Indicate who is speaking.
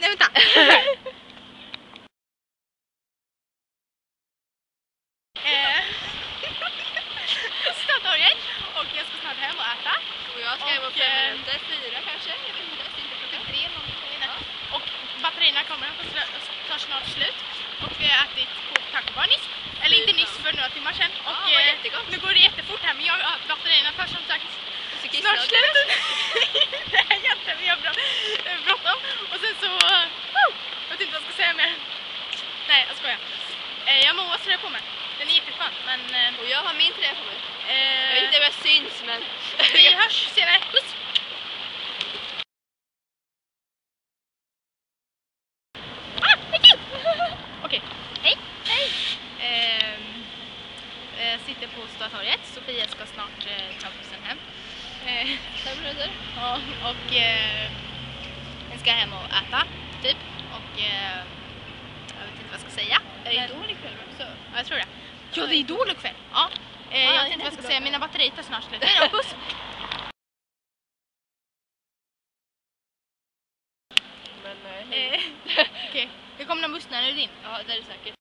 Speaker 1: Nej, vänta. Stortorget och jag ska snart hem och äta.
Speaker 2: Och jag ska hem och 5 minuter, 4 kanske. Jag vet inte, inte på
Speaker 1: Typ 3 någonting. Och batterierna kommer att ta snart slut. Och vi har ätit på Taco Bar nyss. Eller inte nyss, för några timmar sedan. Och nu går det jättefort här, men batterierna tar som sagt snart slut. Nej, jätte, vi har bråttom. Och sen så... jag vet inte vad jag ska säga mer. Nej, jag skojar. Jag har Moas tröja på mig. Den är jätteskön, men...
Speaker 2: Och jag har min tröja på mig. Jag vet inte om jag syns, men...
Speaker 1: Vi hörs senare. Puss! Okej, hej! Hej! Jag sitter på Stortorget. Sofia ska snart ta bussen hem.
Speaker 2: 5 minuter.
Speaker 1: Ja, och jag ska hem och äta, typ. Och jag vet inte vad jag ska säga.
Speaker 2: Är det Idol ikväll också?
Speaker 1: Ja, jag tror det. Ja, det är Idol ikväll. Ja. Jag vet inte vad jag ska säga. Mina batterier tar snart slut. Hej då, puss!
Speaker 2: Men
Speaker 1: Okej, det kommer någon buss när, är det din?
Speaker 2: ja, det är det säkert.